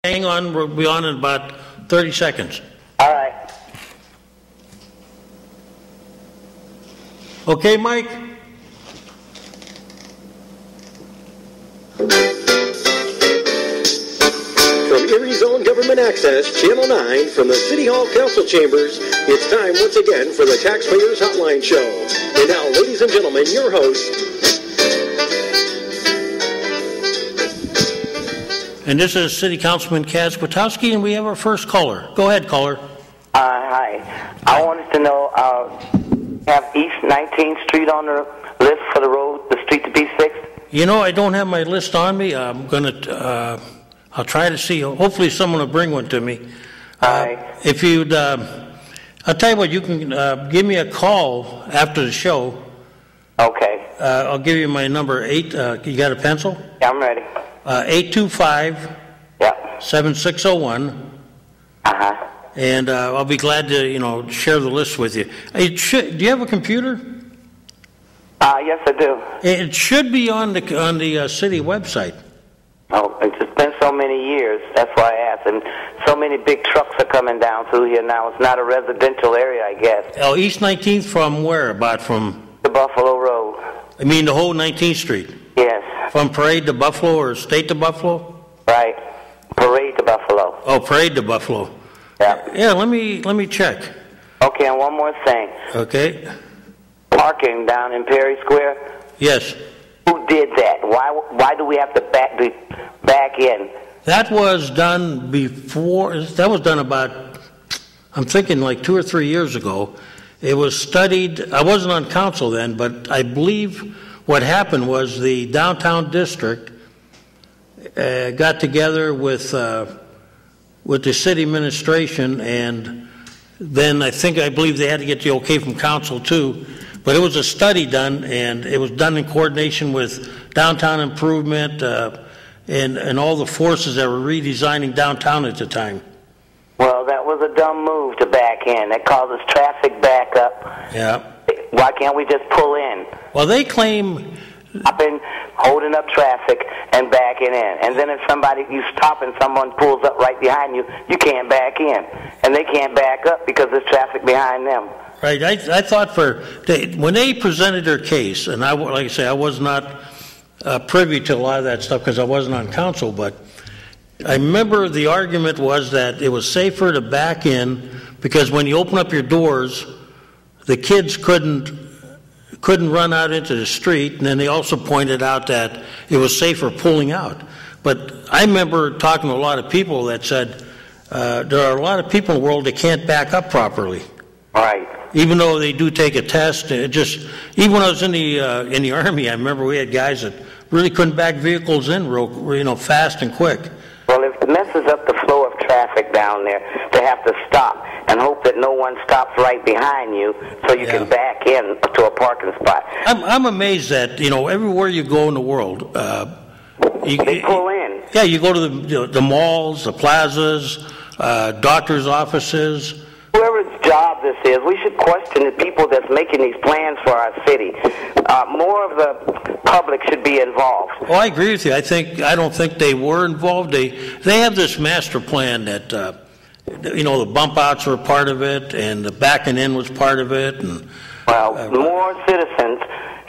Hang on, we'll be on in about 30 seconds. All right. Okay, Mike? From Erie's own Government Access, Channel 9, from the City Hall Council Chambers, it's time once again for the Taxpayers Hotline Show. And now, ladies and gentlemen, your host. And this is City Councilman Kaz Kwiatkowski, and we have our first caller. Go ahead, caller. Hi. I wanted to know, have East 19th Street on the list for the street to be fixed? You know, I don't have my list on me. I'm going to, I'll try to see. Hopefully someone will bring one to me. If you'd, I'll tell you what, you can give me a call after the show. Okay. I'll give you my number, you got a pencil? Yeah, I'm ready. 825-7601. Uh-huh. And I'll be glad to, share the list with you. Do you have a computer? Yes, I do. It should be on the city website. Oh, it's just been so many years. That's why I asked. And so many big trucks are coming down through here now. It's not a residential area, I guess. Oh, East 19th from where? About from? The Buffalo Road. I mean the whole 19th Street? Yes. From Parade to Buffalo or State to Buffalo? Right. Parade to Buffalo. Oh, Parade to Buffalo. Yeah. Yeah, let me check. Okay, and one more thing. Okay. Parking down in Perry Square. Yes. Who did that? Why do we have to back in? That was done before. That was done about, I'm thinking like 2 or 3 years ago. It was studied. I wasn't on council then, but I believe what happened was the downtown district got together with the city administration, and then I believe they had to get the okay from council too. But it was a study done, and it was done in coordination with downtown improvement and all the forces that were redesigning downtown at the time. Well, that was a dumb move to back in. That causes traffic backup. Yeah. Why can't we just pull in? Well, they claim... I've been holding up traffic and backing in. And then if you stop and someone pulls up right behind you, you can't back in. And they can't back up because there's traffic behind them. Right. I thought when they presented their case, and like I say, I was not privy to a lot of that stuff because I wasn't on council, but I remember the argument was that it was safer to back in because when you open up your doors, the kids couldn't run out into the street, and then they also pointed out that it was safer pulling out. But I remember talking to a lot of people that said there are a lot of people in the world that can't back up properly. Right. Even though they do take a test, even when I was in the Army, I remember we had guys that really couldn't back vehicles in fast and quick. Well, if it messes up the flow of traffic down there, they have to stop and hope that no one stops right behind you so you can back in to a parking spot. I'm amazed that, everywhere you go in the world, they pull in. Yeah, you go to the malls, the plazas, doctors' offices. Whoever's job this is, we should question the people that's making these plans for our city. More of the public should be involved. Well, I agree with you. I don't think they were involved. They have this master plan that the bump outs were part of it, and the backing in was part of it. And more citizens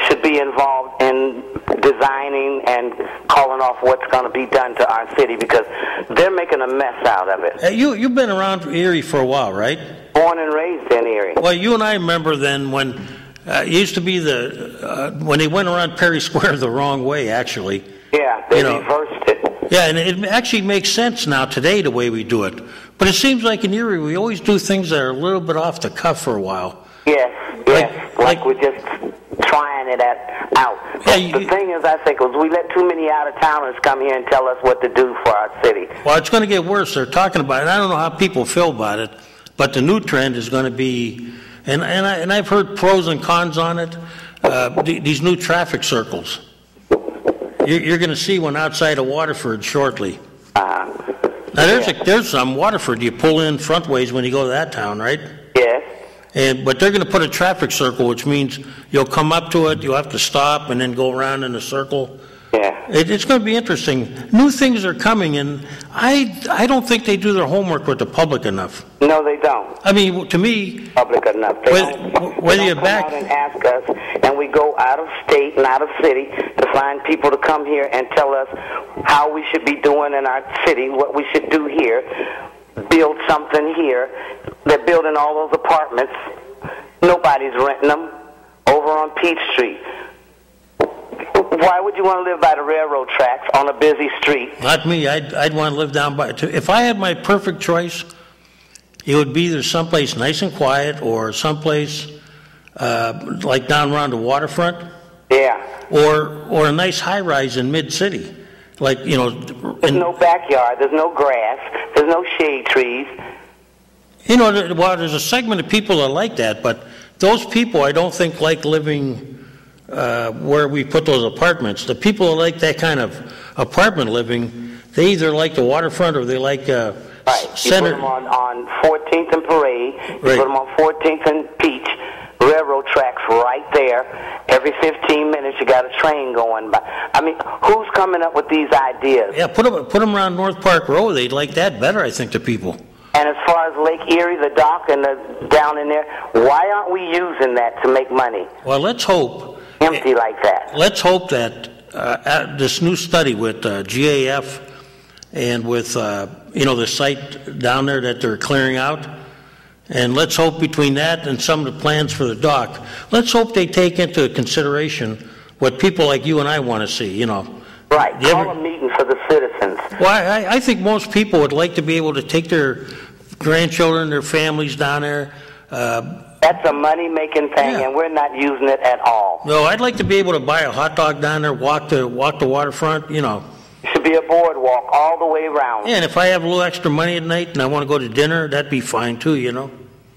should be involved in designing and calling off what's going to be done to our city because they're making a mess out of it. You've been around Erie for a while, right? Born and raised in Erie. Well, you and I remember then when it used to be when they went around Perry Square the wrong way, actually. Yeah, they reversed it. Yeah, and it actually makes sense now today the way we do it. But it seems like in Erie we always do things that are a little bit off the cuff for a while. Yes, like we're just trying it out. Yeah, the thing is, I think, we let too many out-of-towners come here and tell us what to do for our city. Well, it's going to get worse. They're talking about it. I don't know how people feel about it, but the new trend is going to be, and I've heard pros and cons on it, these new traffic circles. You're going to see one outside of Waterford shortly. Now, there's some Waterford. You pull in front ways when you go to that town, right? Yes. But they're going to put a traffic circle, which means you'll come up to it, you'll have to stop, and then go around in a circle. Yeah. It's going to be interesting. New things are coming, and I don't think they do their homework with the public enough. No, they don't. I mean, to me, Public enough. They whether don't you're come back out and ask us, and we go out of state and out of city to find people to come here and tell us how we should be doing in our city, what we should do here, build something here. They're building all those apartments. Nobody's renting them over on Peachtree. Why would you want to live by the railroad tracks on a busy street? not me. I'd want to live down by. If I had my perfect choice, it would be either someplace nice and quiet or someplace like down around the waterfront. Yeah. Or a nice high-rise in mid-city. Like, you know... There's no backyard, there's no grass, there's no shade trees. You know, there's a segment of people that like that, but those people I don't think like living where we put those apartments. The people that like that kind of apartment living, they either like the waterfront or they like right. center. You put them on 14th and Parade, you Right. put them on 14th and Peach, railroad tracks right there. Every 15 minutes you got a train going by. I mean, who's coming up with these ideas? Yeah, put them around North Park Road. They'd like that better, I think, to people. And as far as Lake Erie, the dock, and the down in there, why aren't we using that to make money? Well, let's hope. Empty like that. Let's hope that this new study with GAF and with the site down there that they're clearing out, and let's hope between that and some of the plans for the dock, let's hope they take into consideration what people like you and I want to see. You know. Right. Call a meeting for the citizens. Well, I think most people would like to be able to take their grandchildren, their families down there. That's a money-making thing, Yeah. and we're not using it at all. No, I'd like to be able to buy a hot dog down there, walk the waterfront, you know. It should be a boardwalk all the way around. Yeah, and if I have a little extra money at night and I want to go to dinner, that'd be fine too, you know.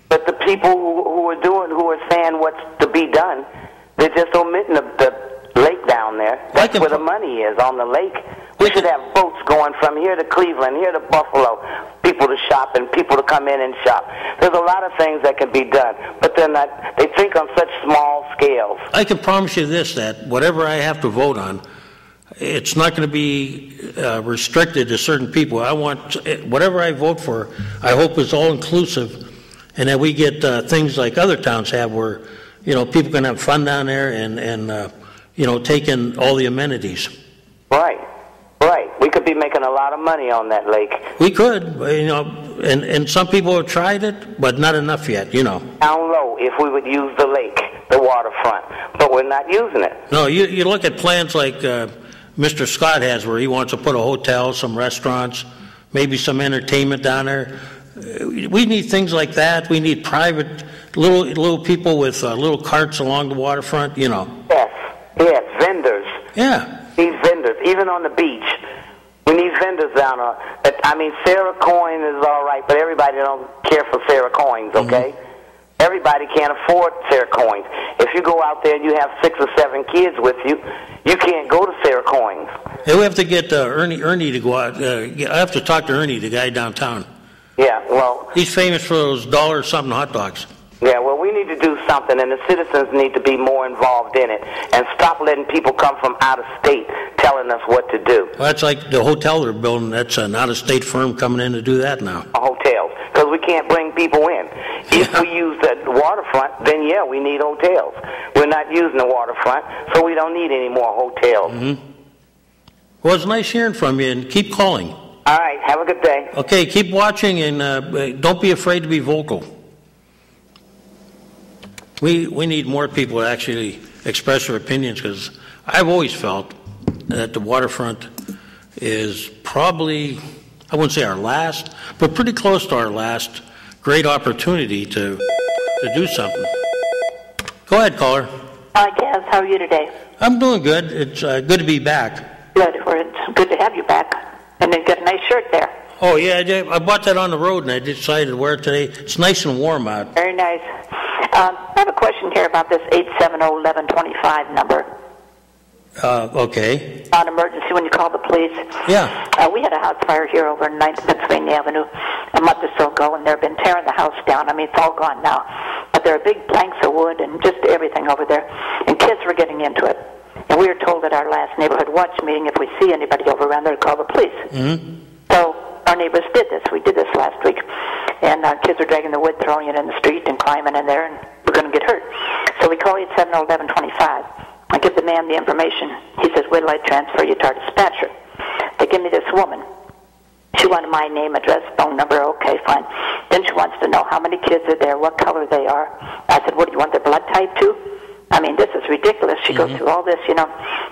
But the people who are saying what's to be done, they're just omitting the lake down there. That's where the money is, on the lake. We should have boats going from here to Cleveland, here to Buffalo, people to shop and people to come in and shop. There's a lot of things that can be done, but they're not. They think on such small scales. I can promise you this, that whatever I have to vote on, it's not going to be restricted to certain people. I want, whatever I vote for, I hope is all-inclusive, and that we get things like other towns have where, you know, people can have fun down there and take in all the amenities. Right. Right. We could be making a lot of money on that lake. We could, you know, and some people have tried it, but not enough yet, you know. Down low, if we would use the lake, the waterfront, but we're not using it. No, you look at plans like Mr. Scott has, where he wants to put a hotel, some restaurants, maybe some entertainment down there. We need things like that. We need private, little people with little carts along the waterfront, you know. Yes, vendors. Yeah. These vendors, even on the beach. We need vendors down on. I mean, Sarah Coin is all right, but everybody don't care for Sarah Coins, okay? Mm-hmm. Everybody can't afford Sarah Coins. If you go out there and you have 6 or 7 kids with you, you can't go to Sarah Coins. Hey, we have to get Ernie to go out. I have to talk to Ernie, the guy downtown. Yeah, well... He's famous for those $1-something hot dogs. Yeah, well, we need to do something, and the citizens need to be more involved in it, and stop letting people come from out of state telling us what to do. Well, that's like the hotel they're building. That's an out-of-state firm coming in to do that now. Hotels, because we can't bring people in. If we use the waterfront, then yeah, we need hotels. We're not using the waterfront, so we don't need any more hotels. Mm-hmm. Well, it's nice hearing from you, and keep calling. All right, have a good day. Okay, keep watching, and don't be afraid to be vocal. We need more people to actually express their opinions, because I've always felt that the waterfront is probably, I wouldn't say our last, but pretty close to our last great opportunity to do something. Go ahead, caller. Hi, Kaz. How are you today? I'm doing good. It's good to be back. Good. It's good to have you back. And then got a nice shirt there. Oh, yeah, I bought that on the road, and I decided to wear it today. It's nice and warm out. Very nice. I have a question here about this 870-1125 number. Okay. On emergency when you call the police. Yeah. We had a house fire here over 9th Pennsylvania Avenue a month or so ago, and they've been tearing the house down. I mean, it's all gone now. But there are big planks of wood and just everything over there, and kids were getting into it. And we were told at our last neighborhood watch meeting, if we see anybody over around there, to call the police. Mm-hmm. So our neighbors did this. We did this last week. And kids are dragging the wood, throwing it in the street and climbing in there, and we're going to get hurt. So we call 870-1125. I give the man the information. He says, wait till I transfer you to our dispatcher. They give me this woman. She wanted my name, address, phone number. Okay, fine. Then she wants to know how many kids are there, what color they are. I said, what, do you want their blood type too? I mean, this is ridiculous. She goes through all this,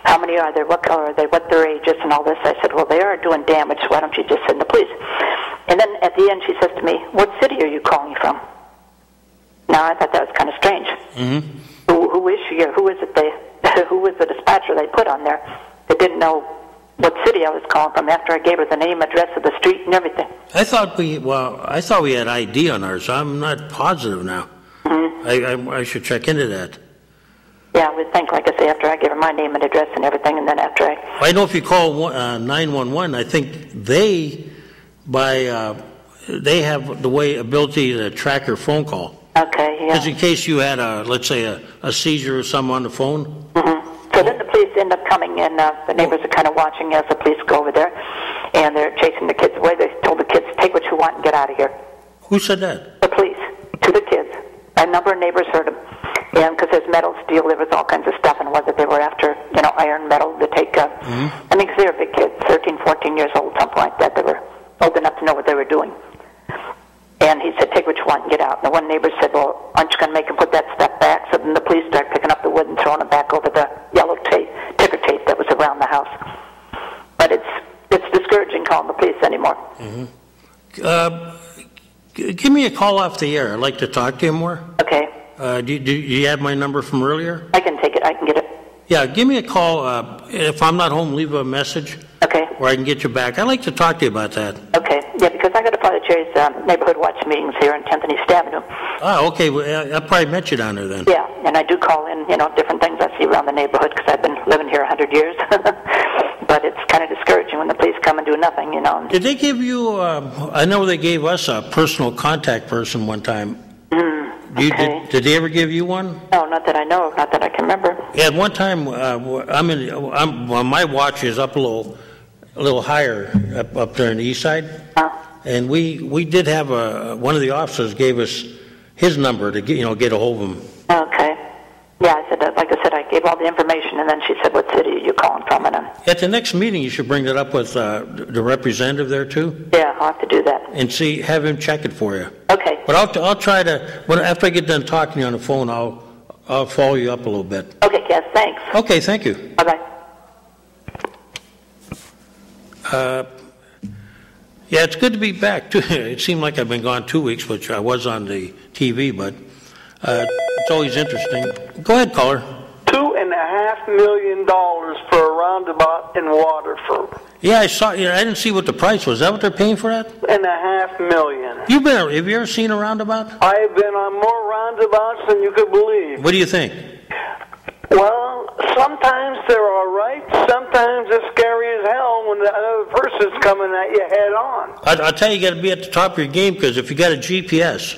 how many are there, what color are they, what their age is, and all this. I said, well, they are doing damage, so why don't you just send the police? And then at the end she says to me, what city are you calling from? Now, I thought that was kind of strange. Mm-hmm. Who is she, or who is it who was the dispatcher they put on there that didn't know what city I was calling from after I gave her the name, address of the street, and everything? I thought we had ID on ours. I'm not positive now. Mm-hmm. I should check into that. Yeah, I would think, like I say, after I give her my name and address and everything, and then after I know if you call 911, I think they have the ability to track your phone call. Okay, yeah. Just in case you had let's say a seizure or something on the phone. Mm-hmm. So then the police end up coming, and the neighbors are kind of watching as the police go over there, and they're chasing the kids away. They told the kids, take what you want and get out of here. Who said that? The police, to the kids. A number of neighbors heard them. And because there's metal, steel, there was all kinds of stuff, and whether they were after, iron, metal to take, I mean, 'cause they were big kids, 13, 14 years old, something like that. They were old enough to know what they were doing. And he said, take what you want and get out. And the one neighbor said, well, aren't you going to make him put that stuff back? So then the police started picking up the wood and throwing it back over the yellow ticker tape that was around the house. But it's discouraging calling the police anymore. Give me a call off the air. I'd like to talk to you more. Okay. Do you have my number from earlier? I can take it. I can get it. Yeah, give me a call. If I'm not home, leave a message. Okay. Or I can get you back. I'd like to talk to you about that. Okay. Yeah, because I got to Father Jerry's neighborhood watch meetings here in 10th and East Avenue. Oh, okay. Well, I probably met you down there then. Yeah, and I do call in, different things I see around the neighborhood because I've been living here 100 years. But it's kind of discouraging when the police come and do nothing, Did they give you, I know they gave us a personal contact person one time. Okay. Did they ever give you one? No, not that I know of, not that I can remember. Yeah, at one time, my watch is up a little higher up there on the east side, and we did have one of the officers gave us his number to get a hold of him. Okay. Yeah, I said, like I said, I gave all the information, and then she said, what city are you calling from? And at the next meeting, you should bring that up with the representative there too. Yeah, I'll have to do that. And have him check it for you. Okay. But I'll try to. After I get done talking to you on the phone, I'll follow you up a little bit. Okay, Cass. Thanks. Okay, thank you. Bye-bye. Yeah, it's good to be back too. It seemed like I've been gone 2 weeks, which I was on the TV, but it's always interesting. Go ahead, caller. $2.5 million for a roundabout in Waterford. Yeah, I saw. I didn't see what the price was. Is that what they're paying for that? $2.5 million. Have you ever seen a roundabout? I've been on more roundabouts than you could believe. What do you think? Well, sometimes they're all right. Sometimes they're scary as hell when the other person's coming at you head on. I'll tell you, you got to be at the top of your game because if you got a GPS,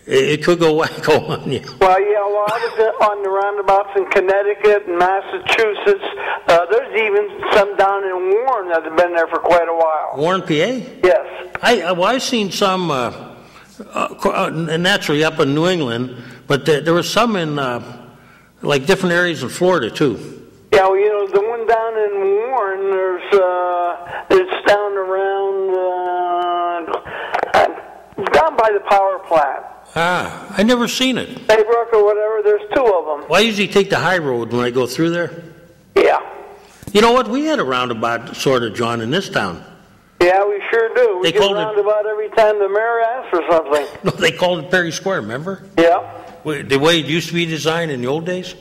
it could go wacko on you. Well, yeah, I was on the roundabouts in Connecticut and Massachusetts. There's even some down in Warren that have been there for quite a while. Warren, PA? Yes. I've seen some, naturally up in New England, but there were some in like different areas in Florida too. Yeah, well, the one down in Warren, it's down around down by the power plant. I never seen it. Baybrook or whatever, there's two of them. Well, I usually take the high road when I go through there. Yeah. You know what? We had a roundabout, sort of, John, in this town. Yeah, we sure do. We get a roundabout every time the mayor asks for something. No, they called it Perry Square, remember? Yeah. The way it used to be designed in the old days?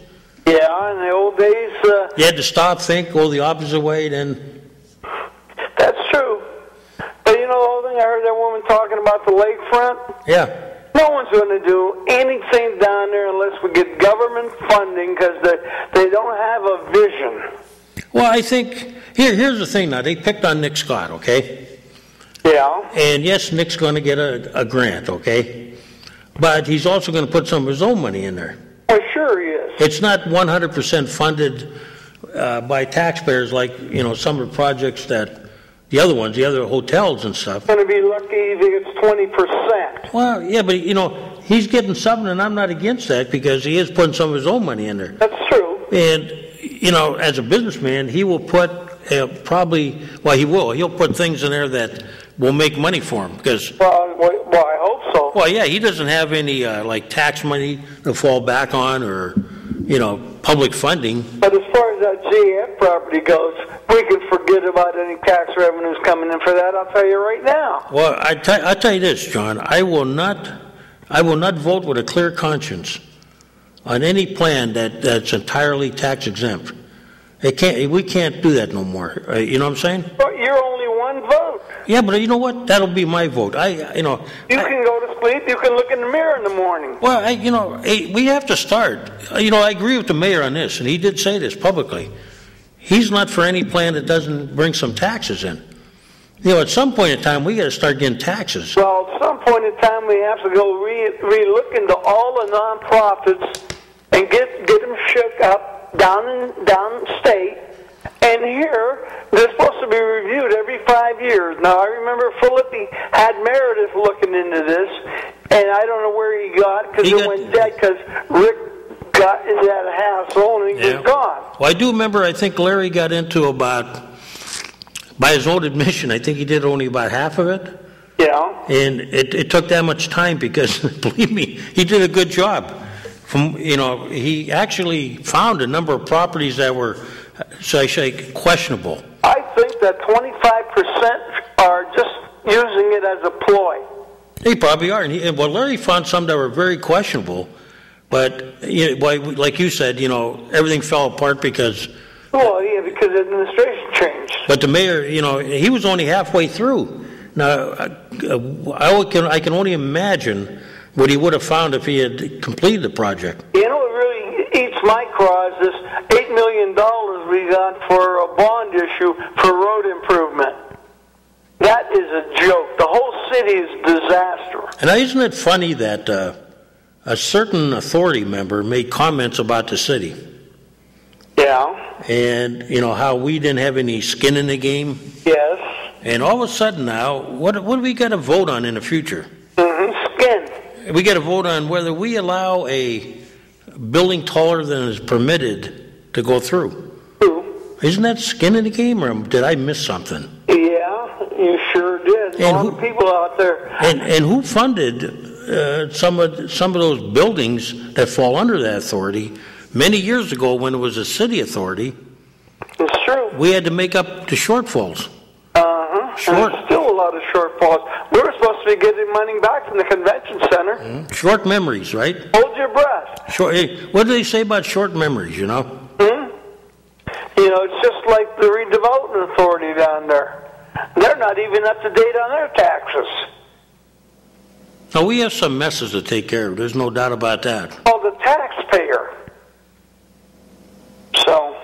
Yeah, in the old days. You had to stop, think, go the opposite way, then... That's true. But the whole thing, I heard that woman talking about the lakefront. Yeah. No one's going to do anything down there unless we get government funding because they don't have a vision. Well, I think, here's the thing now. They picked on Nick Scott, okay? Yeah. And yes, Nick's going to get a grant, okay? But he's also going to put some of his own money in there. Well, sure he is. It's not 100% funded by taxpayers, like, you know, some of the projects that the other ones, the other hotels and stuff. Going to be lucky if he gets 20%. Well, yeah, but, you know, he's getting something, and I'm not against that because he is putting some of his own money in there. That's true. And, you know, as a businessman, he will put he'll put things in there that will make money for him because. Well, I hope so. Well, yeah, he doesn't have any like tax money to fall back on, or, you know, public funding. But as far as that GF property goes, we can forget about any tax revenues coming in for that. I'll tell you right now. Well, I'll tell you this, John. I will not vote with a clear conscience on any plan that's entirely tax exempt. We can't do that no more. You know what I'm saying? But you're only one vote. Yeah, but you know what? That'll be my vote. You can go to sleep. You can look in the mirror in the morning. Well, we have to start. You know, I agree with the mayor on this, and he did say this publicly. He's not for any plan that doesn't bring some taxes in. You know, at some point in time, we got to start getting taxes. Well, at some point in time, we have to go re-look into all the nonprofits and get them shook up downstate. And here, they're supposed to be reviewed every 5 years. Now, I remember Philippi had Meredith looking into this, and I don't know where he got, because he went dead, because Rick got into that hassle, and he was gone. Well, I do remember, I think Larry got into by his own admission, I think he did only about half of it. Yeah. And it took that much time because, believe me, he did a good job. He actually found a number of properties that were, shall I say, questionable. I think that 25% are just using it as a ploy. They probably are. And Larry found some that were very questionable. But, like you said, everything fell apart because... Well, yeah, because the administration changed. But the mayor, he was only halfway through. Now, I can only imagine what he would have found if he had completed the project. What really eats my craw is this $8 million we got for a bond issue for road improvement. That is a joke. The whole city is a disaster. And isn't it funny that a certain authority member made comments about the city? Yeah. And, how we didn't have any skin in the game? Yes. And all of a sudden now, what do we got to vote on in the future? Skin. We got to vote on whether we allow a building taller than is permitted to go through. True. Isn't that skin in the game, or did I miss something? Yeah, you sure did. A lot of people out there. And who funded some of those buildings that fall under that authority? Many years ago, when it was a city authority, it's true. We had to make up the shortfalls. There's still a lot of shortfalls. We were supposed to be getting money back from the convention center. Mm-hmm. Short memories, right? Hold your breath. What do they say about short memories, It's just like the redevelopment authority down there. They're not even up to date on their taxes. Now, we have some messes to take care of. There's no doubt about that. Well, the taxpayer. So...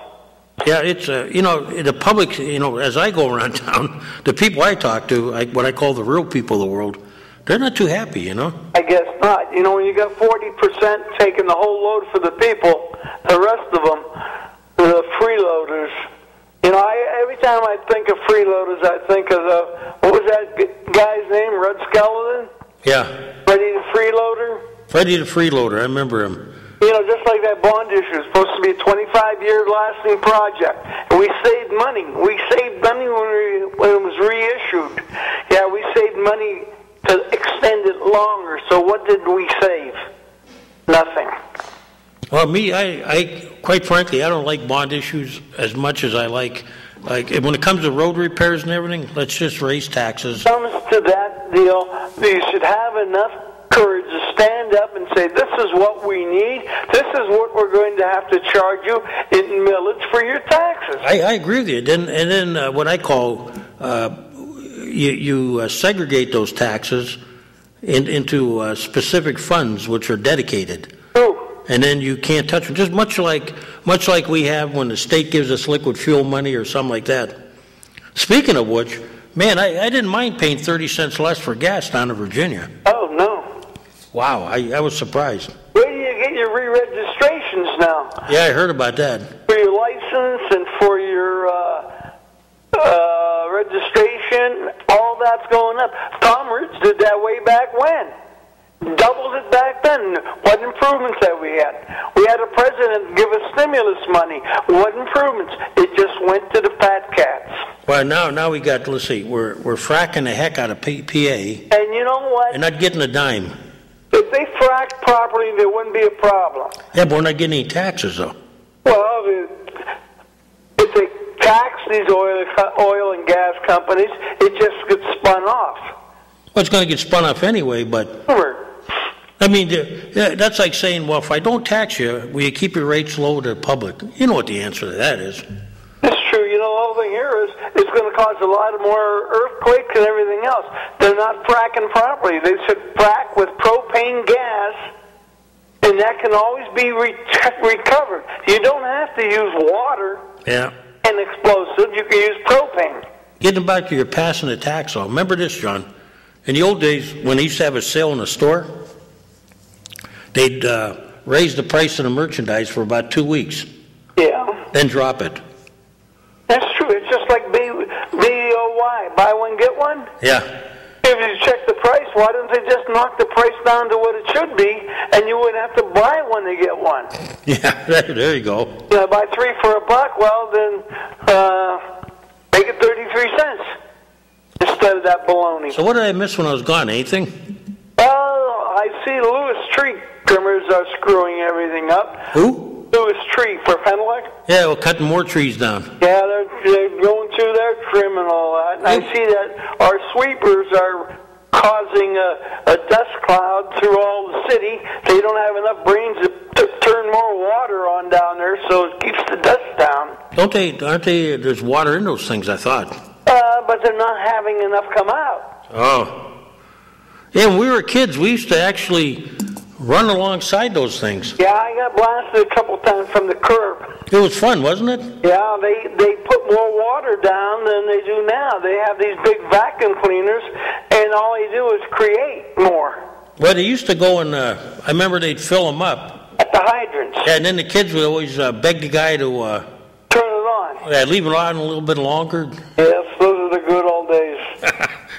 Yeah, it's, the public, as I go around town, the people I talk to, what I call the real people of the world, they're not too happy, I guess not. When you got 40% taking the whole load for the people, the rest of them, the freeloaders. Every time I think of freeloaders, I think of what was that guy's name, Red Skeleton? Yeah. Freddie the Freeloader? Freddie the Freeloader, I remember him. Just like that bond issue, it's supposed to be a 25-year lasting project. And we saved money. We saved money when it was reissued. Yeah, we saved money to extend it longer. So what did we save? Nothing. Well, I quite frankly, I don't like bond issues as much as I like when it comes to road repairs and everything, let's just raise taxes. When it comes to that deal, you should have enough courage to stand up and say, this is what we need, this is what we're going to have to charge you in millage for your taxes. I agree with you. And then what I call, you segregate those taxes into specific funds which are dedicated. True. And then you can't touch them, just much like we have when the state gives us liquid fuel money or something like that. Speaking of which, man, I didn't mind paying 30 cents less for gas down in Virginia. Oh, no. Wow, I was surprised. Where do you get your re-registrations now? Yeah, I heard about that. For your license license and for your registration, all that's going up. Tom Ridge did that way back when. Doubled it back then. What improvements have we had? We had a president give us stimulus money. What improvements? It just went to the fat cats. Well, now we got, let's see, we're fracking the heck out of PA. And you know what? And not getting a dime. If they fracked properly, there wouldn't be a problem. Yeah, but we're not getting any taxes, though. Well, if they tax these oil and gas companies, it just gets spun off. Well, it's going to get spun off anyway, but... Sure. I mean, that's like saying, well, if I don't tax you, will you keep your rates low to the public? You know what the answer to that is. It's true. You know, the whole thing here is it's going to cause a lot of more earthquakes and everything else. They're not fracking properly. They should frack with propane gas, and that can always be recovered. You don't have to use water and explosives. You can use propane. Getting back to your passing the tax law, remember this, John. In the old days, when they used to have a sale in a store, they'd raise the price of the merchandise for about 2 weeks. Yeah. Then drop it. That's true. It's just like BOY, buy one, get one. Yeah. If you check the price, why don't they just knock the price down to what it should be, and you wouldn't have to buy one to get one? Yeah, there you go. Buy 3 for $1, well, then make it 33 cents instead of that baloney. So what did I miss when I was gone? Anything? Well, I see Lewis Tree trimmers are screwing everything up. Who? Lewis Tree for Fenwick. Yeah, we're cutting more trees down. Yeah, they're going through their trim and all that. And I see that our sweepers are causing a dust cloud through all the city. They don't have enough brains to turn more water on down there, so it keeps the dust down. Aren't they, there's water in those things, I thought. But they're not having enough come out. Oh. Yeah, when we were kids, we used to actually run alongside those things. Yeah, I got blasted a couple times from the curb. It was fun, wasn't it? Yeah, they put more water down than they do now. They have these big vacuum cleaners, and all they do is create more. Well, they used to go and, I remember they'd fill them up. At the hydrants. Yeah, and then the kids would always beg the guy to... turn it on. Yeah, leave it on a little bit longer. Yes, those are the good old days.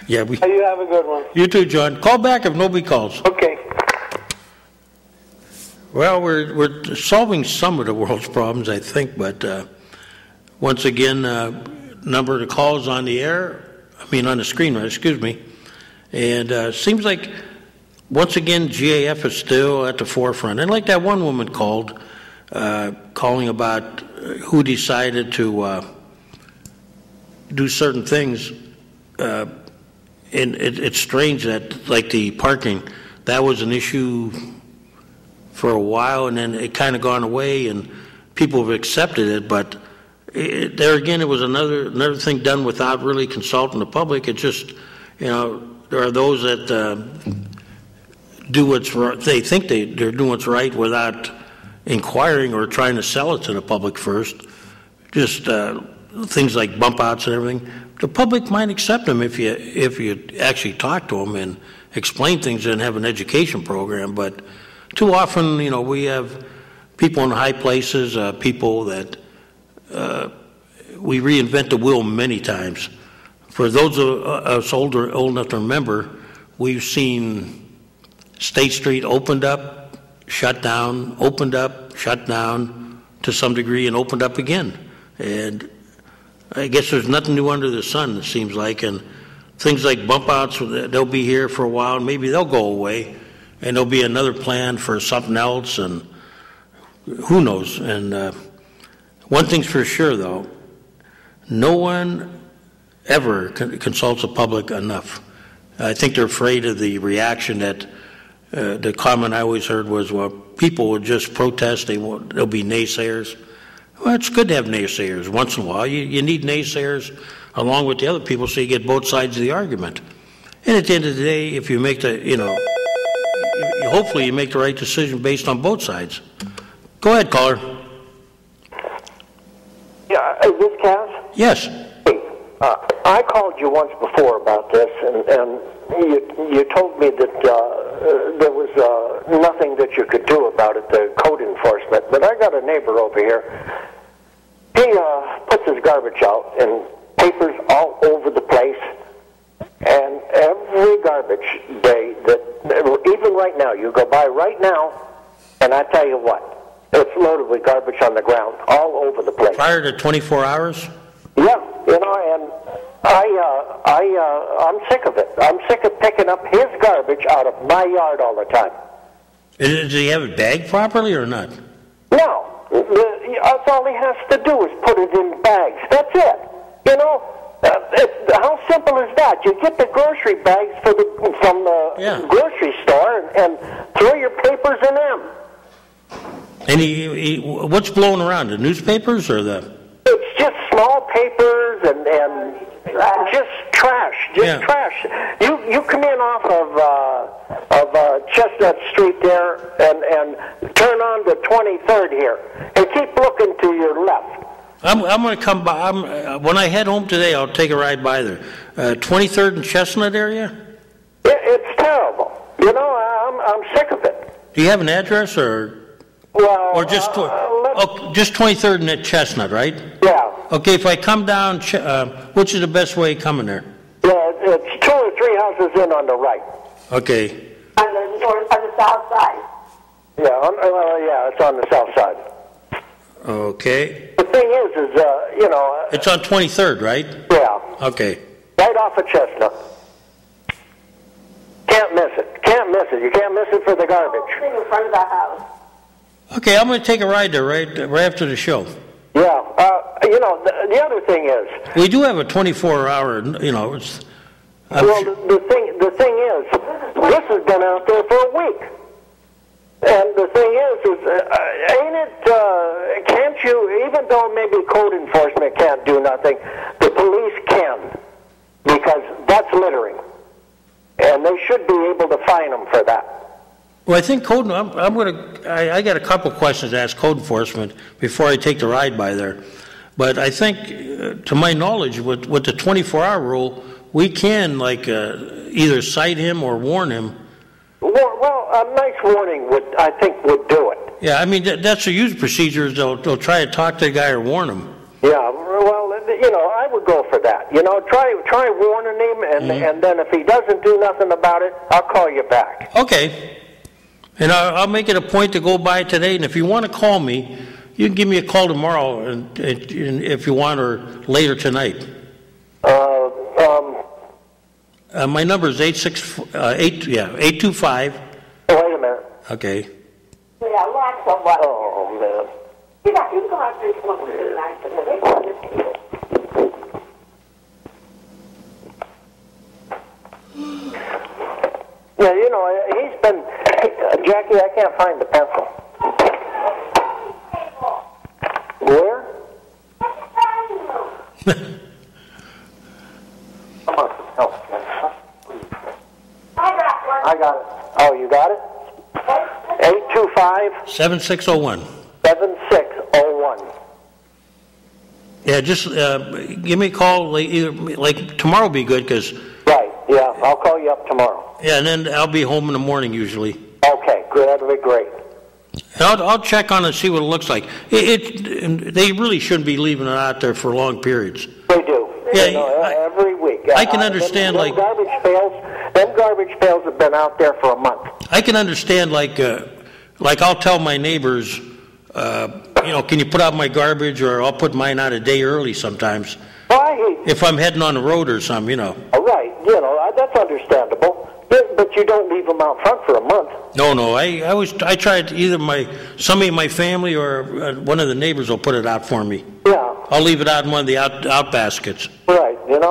Yeah, You have a good one. You too, John. Call back if nobody calls. Okay. Well, we're solving some of the world's problems, I think, but once again, number of the calls on the air, on the screen, excuse me, and seems like, once again, GAF is still at the forefront. And like that one woman called, calling about who decided to do certain things, and it's strange that, like the parking, that was an issue for a while, and then it kind of gone away, and people have accepted it. But there again, it was another thing done without really consulting the public. It just, there are those that do what's right. They think they're doing what's right without inquiring or trying to sell it to the public first. Just things like bump outs and everything. The public might accept them if you actually talk to them and explain things and have an education program, but too often, we have people in high places, people that we reinvent the wheel many times. For those of us old enough to remember, we've seen State Street opened up, shut down, opened up, shut down to some degree, and opened up again. And I guess there's nothing new under the sun, it seems like. And things like bump outs, they'll be here for a while, and maybe they'll go away. And there'll be another plan for something else, and who knows. And one thing's for sure, though, no one ever consults the public enough. I think they're afraid of the reaction that the comment I always heard was, well, people will just protest, there'll be naysayers. Well, it's good to have naysayers once in a while. You need naysayers along with the other people so you get both sides of the argument. And at the end of the day, if you make hopefully you make the right decision based on both sides. Go ahead, caller. Yeah, is this Cass? Yes. Hey, I called you once before about this, and you told me that there was nothing that you could do about it, the code enforcement. But I got a neighbor over here, puts his garbage out and papers all over the place. And every garbage day even right now, you go by right now, and I tell you what, it's loaded with garbage on the ground all over the place. Prior to 24 hours? Yeah, and I'm sick of it. I'm sick of picking up his garbage out of my yard all the time. Does he have it bagged properly or not? No. That's all he has to do is put it in bags. That's it. How simple is that? You get the grocery bags from the grocery store and throw your papers in them. And what's blowing around? The newspapers or the? It's just small papers and just trash. Trash. You come in off of Chestnut Street there and turn on the 23rd here and keep looking to your left. I'm going to come by. When I head home today, I'll take a ride by there. 23rd and Chestnut area? It's terrible. I'm sick of it. Do you have an address or just just 23rd and Chestnut, right? Yeah. Okay, if I come down, which is the best way coming there? Yeah, it's 2 or 3 houses in on the right. Okay. On the south side. Yeah, it's on the south side. Okay. The thing is, it's on 23rd, right? Yeah. Okay. Right off of Chestnut. Can't miss it. You can't miss it for the garbage. In front of the house. Okay, I'm going to take a ride there right after the show. Yeah. The other thing is, we do have a 24-hour. It's. The thing is, this has been out there for a week. And the thing is ain't it, can't you, even though maybe code enforcement can't do nothing, the police can, because that's littering. And they should be able to fine them for that. Well, I think I got a couple questions to ask code enforcement before I take the ride by there. But I think, to my knowledge, with the 24-hour rule, we can, either cite him or warn him. Well, a nice warning would do it. Yeah, I mean, that's the usual procedure. They'll try to talk to the guy or warn him. Yeah, well, I would go for that. Try warning him, and then if he doesn't do nothing about it, I'll call you back. Okay. And I'll make it a point to go by today, and if you want to call me, you can give me a call tomorrow, and if you want, or later tonight. My number is 825. Wait a minute. Okay. Yeah, lots of what? Oh, man. You go out there and look Yeah, he's been... Jackie, I can't find the pencil. Where? Come on. Oh. I got it. Oh, you got it? 825... 7601. 7601. Yeah, just give me a call. Either tomorrow will be good because. Right. Yeah, I'll call you up tomorrow. Yeah, and then I'll be home in the morning usually. Okay, good. That'll be great. And I'll check on it and see what it looks like. They really shouldn't be leaving it out there for long periods. They do. Yeah, every week. I can understand them garbage pails have been out there for a month. I can understand I'll tell my neighbors, can you put out my garbage, or I'll put mine out a day early sometimes. Well, if I'm heading on the road or something, Right, that's understandable. But you don't leave them out front for a month. No, I tried either somebody in my family or one of the neighbors will put it out for me. Yeah. I'll leave it out in one of the out baskets. Right, and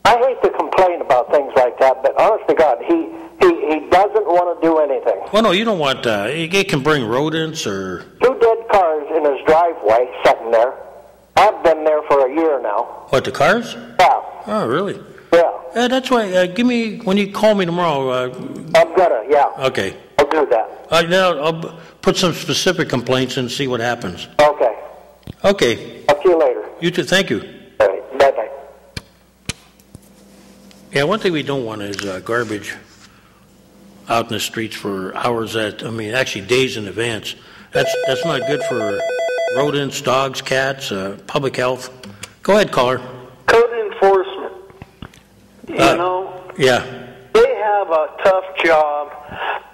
I hate to complain about things like that, but honest to God, he doesn't want to do anything. Well, no, you don't want it can bring rodents or 2 dead cars in his driveway sitting there. I've been there for a year now. What, the cars? Yeah. Oh, really? Yeah. That's why. Give me when you call me tomorrow. I'm gonna. Yeah. Okay. I'll do that. Now I'll put some specific complaints and see what happens. Okay. Okay. I'll see you later. You too. Thank you. All right. Bye-bye. Yeah, one thing we don't want is garbage out in the streets for hours actually days in advance. That's not good for rodents, dogs, cats, public health. Go ahead, caller. Code enforcement. You know? Yeah. They have a tough job,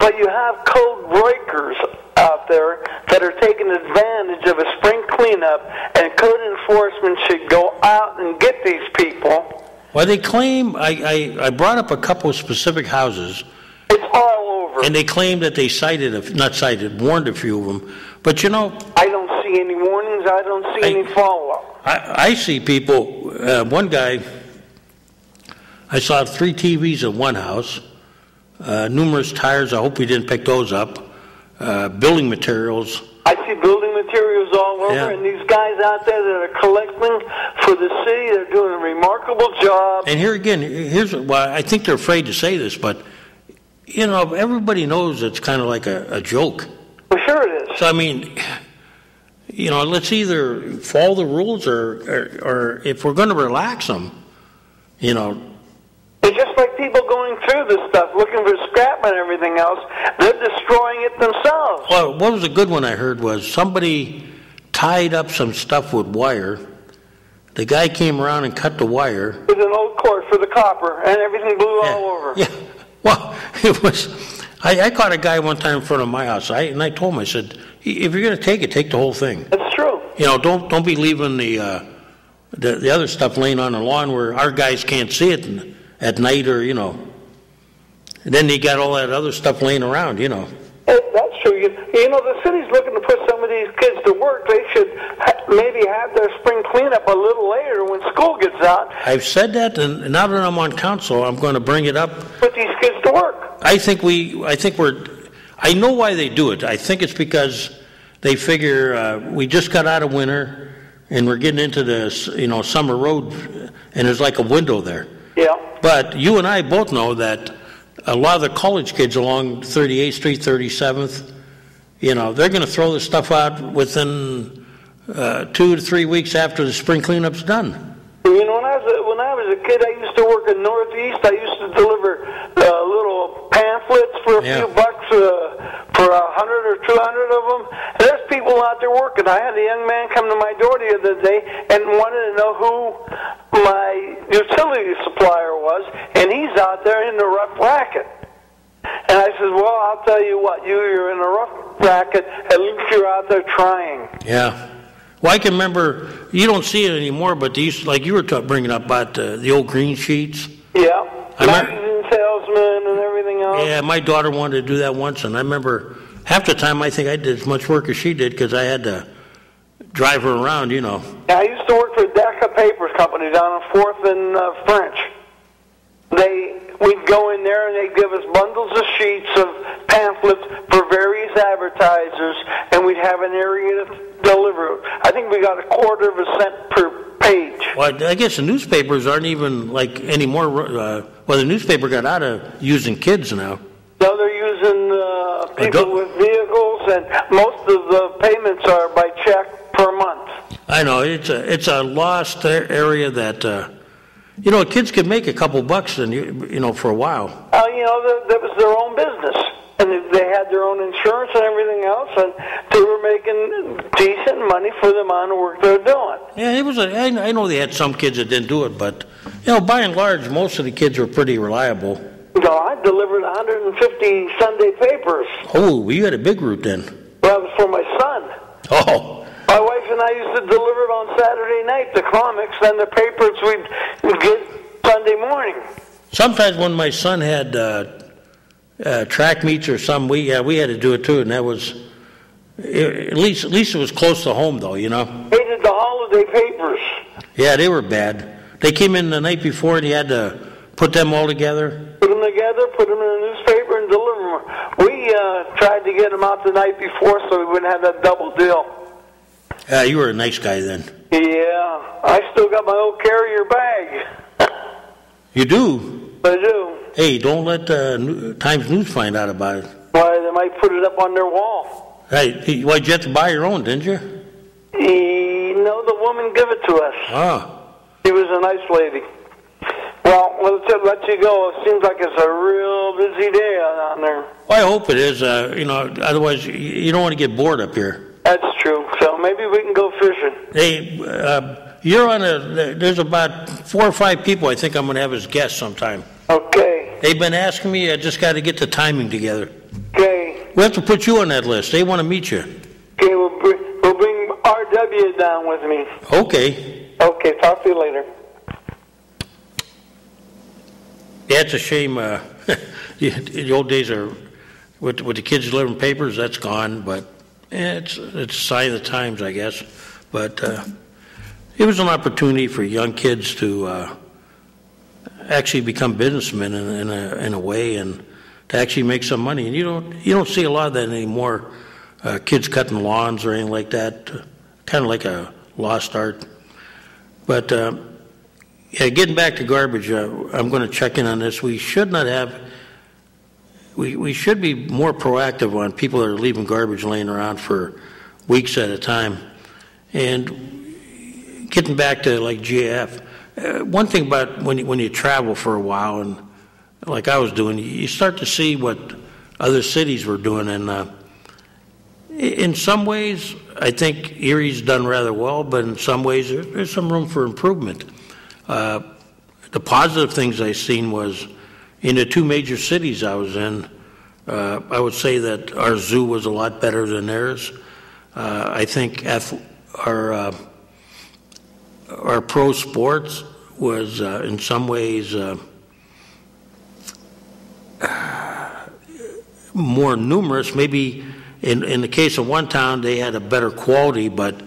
but you have code breakers out there that are taking advantage of a spring cleanup, and code enforcement should go out and get these people. Well, they claim, I brought up a couple of specific houses. It's all over. And they claim that they warned a few of them. But, you know... I don't see any warnings. I don't see any follow-up. I see people, one guy, I saw 3 TVs in one house, numerous tires, I hope he didn't pick those up, building materials. I see building materials all over, and these guys out there that are collecting for the city, they're doing a remarkable job. And here again, I think they're afraid to say this, but, you know, everybody knows it's kind of like a joke. Well, sure it is. So, I mean, you know, let's either follow the rules or if we're going to relax them, you know. It's just like people going through this stuff, looking for scrap and everything else. They're destroying it themselves. Well, what was a good one I heard was somebody tied up some stuff with wire. The guy came around and cut the wire. With an old cord for the copper, and everything blew all over. Yeah. Well, it was... I caught a guy one time in front of my house, and I told him, I said, if you're going to take it, take the whole thing. That's true. You know, don't be leaving the other stuff laying on the lawn where our guys can't see it at night or, you know. And then they got all that other stuff laying around, you know. That's true. You know, the city's looking to put some of these kids to work. They should maybe have their spring cleanup a little later when school gets out. I've said that, and now that I'm on council, I'm going to bring it up. Put these kids to work. I know why they do it. I think it's because they figure we just got out of winter and we're getting into the, you know, summer road, and there's like a window there. Yeah. But you and I both know that a lot of the college kids along 38th Street, 37th, you know, they're going to throw the stuff out within 2 to 3 weeks after the spring cleanup's done. You know, when I was a kid, I used to work in Northeast. I used to deliver little pamphlets for a few bucks for 100 or 200 of them. And there's people out there working. I had a young man come to my door the other day and wanted to know who my utility supplier was, and he's out there in the rough racket. And I said, well, I'll tell you what, you're in a rough racket. At least you're out there trying. Yeah. Well, I can remember, you don't see it anymore, but these, like you were bringing up about the old green sheets. Yeah, magazine salesmen and everything else. Yeah, my daughter wanted to do that once, and I remember half the time I think I did as much work as she did because I had to drive her around, you know. Yeah, I used to work for Decca Papers Company down on 4th and French. We'd go in there and they'd give us bundles of sheets of pamphlets for various advertisers, and we'd have an area to deliver. I think we got $0.25 per page. Well, I guess the newspapers aren't even like anymore. Well, the newspaper got out of using kids now. No, they're using people with vehicles, and most of the payments are by check per month. I know it's a lost area that. You know, kids could make a couple bucks, and you know, for a while. You know, that was their own business, and they had their own insurance and everything else, and they were making decent money for the amount of work they were doing. Yeah, it was. I know they had some kids that didn't do it, but you know, by and large, most of the kids were pretty reliable. No, I delivered 150 Sunday papers. Oh, you had a big route then. Well, that was for my son. Oh. My wife and I used to deliver it on Saturday night, the comics, and the papers we'd get Sunday morning. Sometimes when my son had track meets or something, we had to do it too, and that was at least it was close to home though, you know. They did the holiday papers. Yeah, they were bad. They came in the night before, and you had to put them all together. Put them together, put them in a newspaper, and deliver them. We tried to get them out the night before so we wouldn't have that double deal. You were a nice guy then. Yeah, I still got my old carrier bag. You do? I do. Hey, don't let Times News find out about it. Why, they might put it up on their wall. Right. Well, you had to buy your own, didn't you? No, the woman gave it to us. Ah. She was a nice lady. Well, let's let you go. It seems like it's a real busy day down there. Well, I hope it is. You know, otherwise you don't want to get bored up here. That's true. So maybe we can go Hey, you're on there's about 4 or 5 people I think I'm going to have as guests sometime. Okay. They've been asking me, I just got to get the timing together. Okay. We have to put you on that list. They want to meet you. Okay, we'll bring RW down with me. Okay. Okay, talk to you later. Yeah, it's a shame. The old days are, with the kids delivering papers, that's gone, but it's a sign of the times, I guess. But it was an opportunity for young kids to actually become businessmen in a way, and to actually make some money. And you don't see a lot of that anymore. Kids cutting lawns or anything like that. Kind of like a lost art. But yeah, getting back to garbage, I'm going to check in on this. We should not have. We should be more proactive on people that are leaving garbage laying around for weeks at a time. And getting back to like GAF, one thing about when you travel for a while, and like I was doing, you start to see what other cities were doing. And in some ways, I think Erie's done rather well, but in some ways, there's some room for improvement. The positive things I seen was in the 2 major cities I was in. I would say that our zoo was a lot better than theirs. I think our pro sports was in some ways more numerous. Maybe in the case of one town they had a better quality, but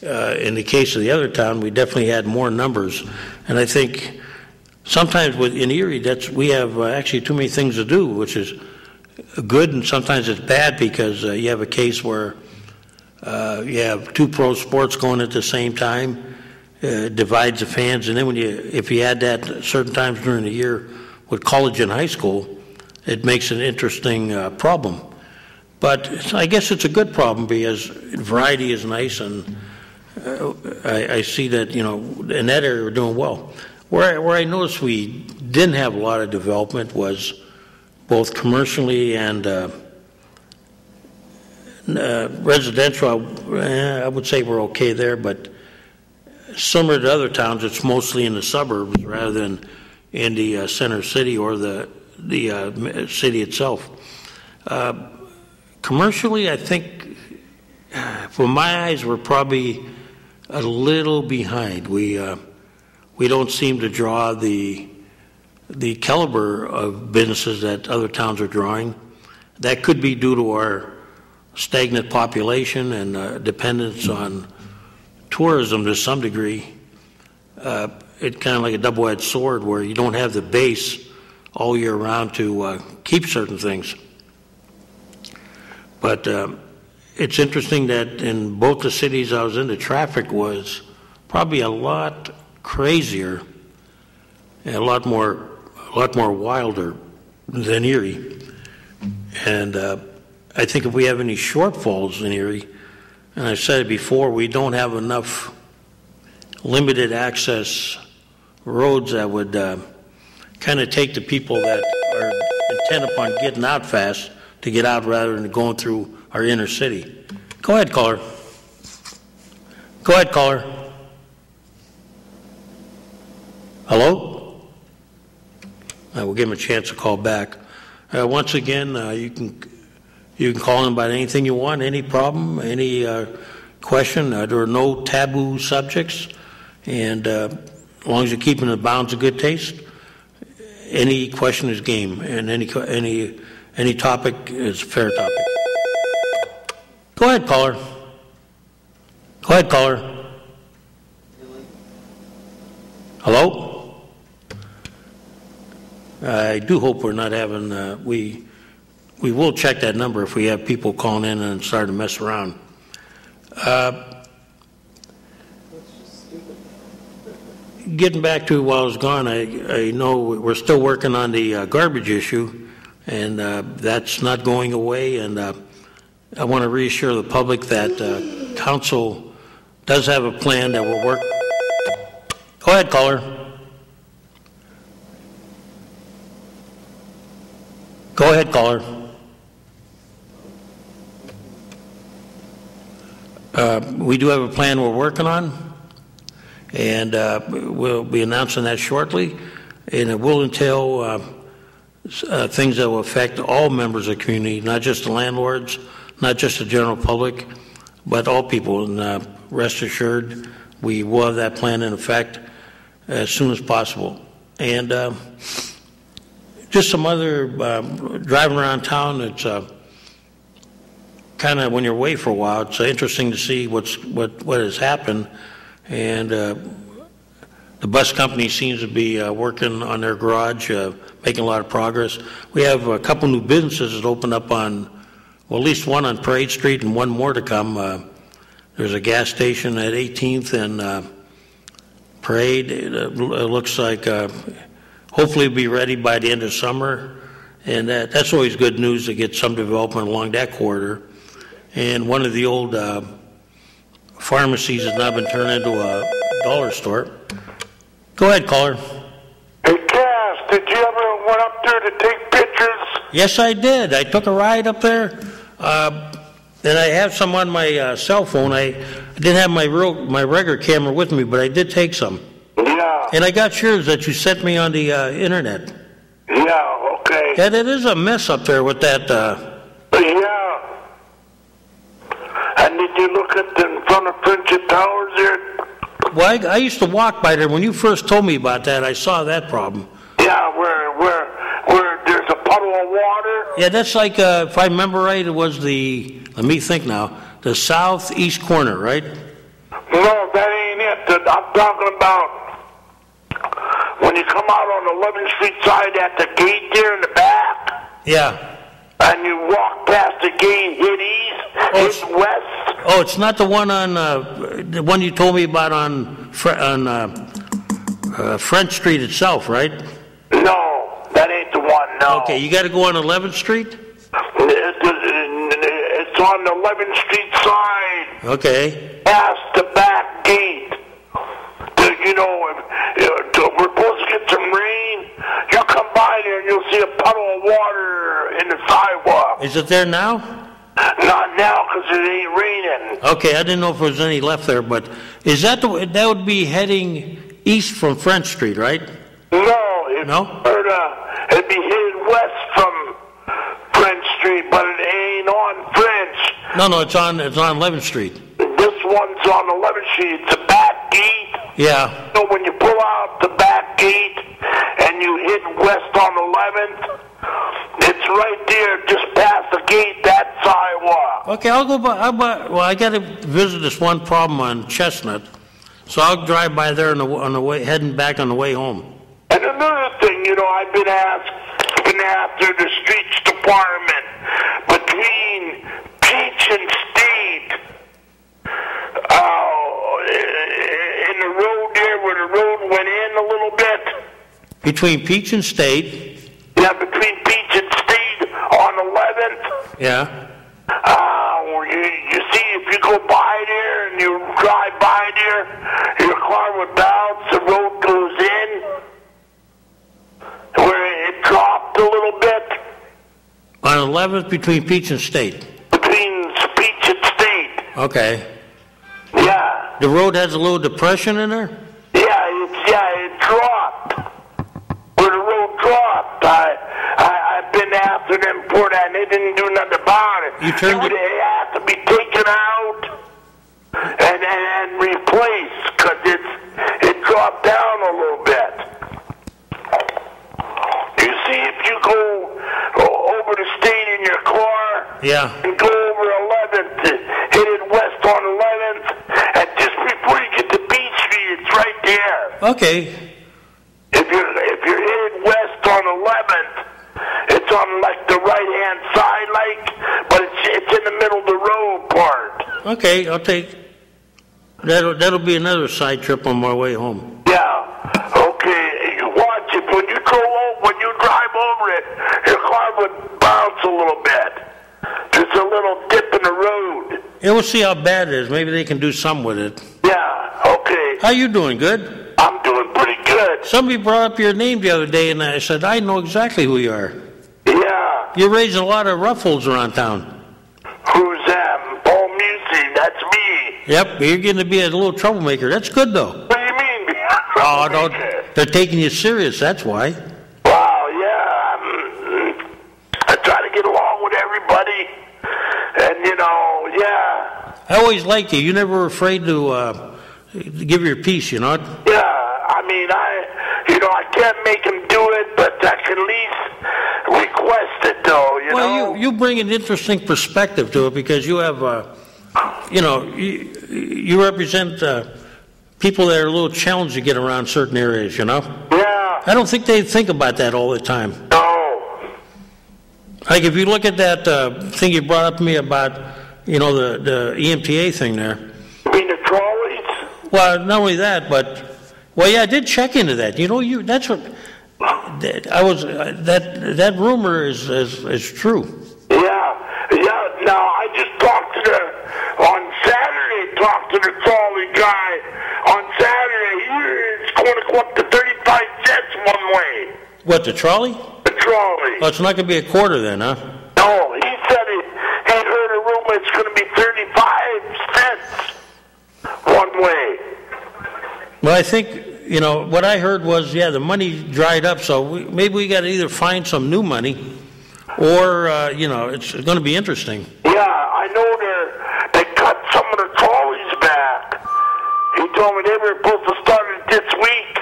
in the case of the other town we definitely had more numbers. And I think sometimes in Erie we have actually too many things to do, which is good, and sometimes it's bad because you have a case where you have 2 pro sports going at the same time. Divides the fans, and then if you add that at certain times during the year with college and high school, it makes an interesting problem. But I guess it's a good problem because variety is nice, and I see that in that area we're doing well. Where I noticed we didn't have a lot of development was both commercially and residential. I would say we're okay there, but similar to other towns, it's mostly in the suburbs rather than in the center city or the city itself. Commercially, I think, from my eyes, we're probably a little behind. We don't seem to draw the caliber of businesses that other towns are drawing. That could be due to our stagnant population and dependence on tourism to some degree. It's kind of like a double-edged sword where you don't have the base all year round to keep certain things. But it's interesting that in both the cities I was in, the traffic was probably a lot crazier and a lot more wilder than Erie. And I think if we have any shortfalls in Erie, and I've said it before, we don't have enough limited access roads that would kind of take the people that are intent upon getting out fast to get out rather than going through our inner city. Go ahead, caller. Go ahead, caller. Hello? We'll give him a chance to call back. Once again, you can call in about anything you want, any problem, any question. There are no taboo subjects, and as long as you're keeping the bounds of good taste, any question is game, and any topic is a fair topic. Go ahead, caller. Go ahead, caller. Hello? I do hope we're not having, we will check that number if we have people calling in and start to mess around. Getting back to while I was gone, I know we're still working on the garbage issue, and that's not going away. And I want to reassure the public that council does have a plan that will work. Go ahead, caller. Go ahead, caller. We do have a plan we're working on, and we'll be announcing that shortly. And it will entail things that will affect all members of the community, not just the landlords, not just the general public, but all people. And rest assured, we will have that plan in effect as soon as possible. And just some other driving around town. It's kind of, when you're away for a while, it's interesting to see what has happened. And the bus company seems to be working on their garage, making a lot of progress. We have a couple new businesses that opened up on, well, at least one on Parade Street and one more to come. There's a gas station at 18th and Parade. It looks like hopefully it'll be ready by the end of summer. And that's always good news to get some development along that corridor. And one of the old pharmacies has now been turned into a dollar store. Go ahead, caller. Hey, Cass, did you ever went up there to take pictures? Yes, I did. I took a ride up there. And I have some on my cell phone. I didn't have my regular camera with me, but I did take some. Yeah. And I got yours that you sent me on the internet. Yeah, okay. Yeah, it is a mess up there with that. Yeah. And did you look at in front of Friendship Towers there? Well, I used to walk by there. When you first told me about that, I saw that problem. Yeah, where there's a puddle of water. Yeah, that's like, if I remember right, it was let me think now, the southeast corner, right? No, that ain't it. I'm talking about when you come out on the 11th Street side at the gate there in the back. Yeah. And you walk past the gate, hit east, hit west. Oh, it's not the one on the one you told me about on French Street itself, right? No, that ain't the one. No. Okay, you got to go on 11th Street. It's on the 11th Street side. Okay. Past the back gate. You know, we're supposed to get some rain. You come by there and you'll see a puddle of water in the sidewalk. Is it there now? Not now, because it ain't raining. Okay, I didn't know if there was any left there, but is that that would be heading east from French Street, right? No, it'd be headed west from French Street, but it ain't on French. No, it's on 11th Street. This one's on 11th Street. It's a back gate. Yeah. So when you pull out the back gate and you hit west on 11th, it's right there, just past the gate, that sidewalk. Okay, I'll go by. Well, I got to visit this one problem on Chestnut, so I'll drive by there on the way, heading back on the way home. And another thing, I've been after the streets department between Peach and State. In the road there where the road went in a little bit. Between Peach and State? Yeah, between Peach and State on 11th. Yeah. You see, if you go by there and you drive by there, your car would bounce, the road goes in, where it dropped a little bit. On 11th between Peach and State? Between Peach and State. Okay. Yeah. The road has a little depression in there? Yeah, it dropped. Where the road dropped. I've been after them for that, and they didn't do nothing about it. They have to be taken out and replaced, because it dropped down a little bit. You see, if you go over the state in your car, and go over 11th, hit it west on 11th, and just before you get to Beach Street, it's right there. Okay. If you're headed west on 11th, it's on like the right-hand side, but it's in the middle of the road part. Okay, I'll take. That'll be another side trip on my way home. Yeah. Okay. You watch it when you drive over it, your car would bounce a little bit. There's a little dip in the road. Yeah, we'll see how bad it is. Maybe they can do something with it. Yeah. Okay. How you doing? Good? I'm doing pretty good. Somebody brought up your name the other day, and I said, I know exactly who you are. Yeah. You're raising a lot of ruffles around town. Who's that? Paul Musi. That's me. Yep, you're getting to be a little troublemaker. That's good, though. What do you mean? Oh, no, they're taking you serious, that's why. Wow, yeah, I try to get along with everybody, and, yeah. I always liked you. You never were afraid to give your piece, you know? Yeah, I mean, I can't make them do it, but I can at least request it, though, you know? Well, you bring an interesting perspective to it because you have, you represent people that are a little challenged to get around certain areas, you know? Yeah. I don't think they think about that all the time. No. Like if you look at that thing you brought up to me about, the EMTA thing there. You mean the trolleys? Well, not only that, but I did check into that. That's what I was. That rumor is true. Yeah. Now I just talked to on Saturday. Talked to the trolley guy on Saturday. It's going to go up to 35 cents one way. What, the trolley? The trolley. Oh, it's not going to be a quarter then, huh? No, he said he heard a rumor it's going to be 35 cents one way. Well, I think, what I heard was, the money dried up, so maybe we got to either find some new money or, it's going to be interesting. Yeah, I know they cut some of the trolleys back. He told me they were supposed to start it this week.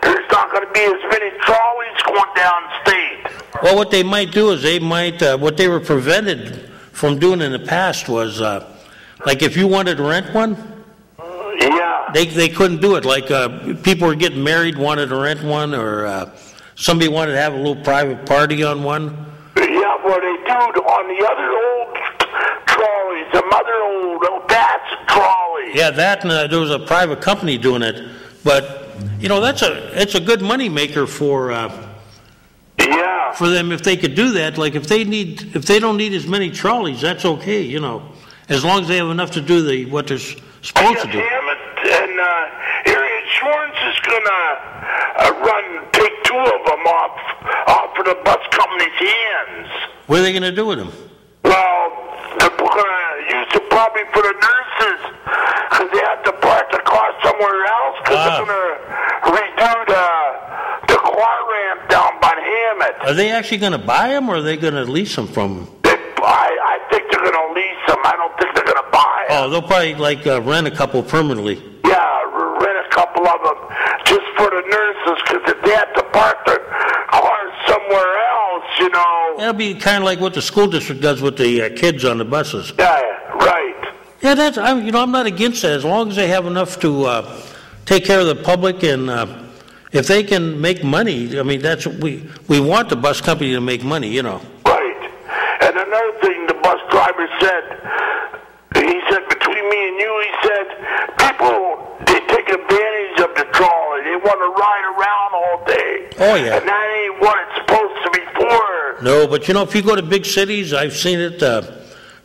There's not going to be as many trolleys going downstate. Well, what they might do is what they were prevented from doing in the past was, like if you wanted to rent one, yeah, they couldn't do it. Like people were getting married, wanted to rent one, or somebody wanted to have a little private party on one. Yeah, well, they do on the other old trolleys, some other old Datsun trolleys. Yeah, that and there was a private company doing it, but it's a good money maker for them if they could do that. Like if they don't need as many trolleys, that's okay, as long as they have enough to do what they're supposed to do. And your insurance is gonna take two of them off of the bus company's hands. What are they gonna do with them? Well, they're gonna use it probably for the nurses because they have to park the car somewhere else because they're gonna redo the car ramp down by Hammett. Are they actually gonna buy them or are they gonna lease them from them? I think they're gonna lease them. I don't think they're gonna buy them. Oh, they'll probably rent a couple permanently. Yeah, rent a couple of them just for the nurses because if they have to park their cars somewhere else, That'll be kind of like what the school district does with the kids on the buses. Yeah, right. Yeah, I'm not against that as long as they have enough to take care of the public and if they can make money. I mean, that's what we want the bus company to make money, Right. And another thing the bus driver said, he said between me and you, he said people they take advantage of the trolley. They want to ride around all day. Oh yeah. And that ain't what it's supposed to be for. No, but if you go to big cities, I've seen it.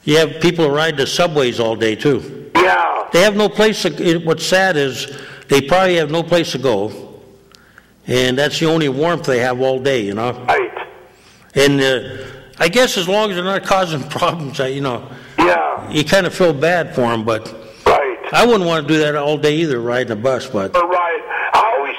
You have people who ride the subways all day too. Yeah. They have no place to. What's sad is they probably have no place to go, and that's the only warmth they have all day. Right. And I guess as long as they're not causing problems, Yeah. you kind of feel bad for them. But right. I wouldn't want to do that all day either, riding a bus. But right. I always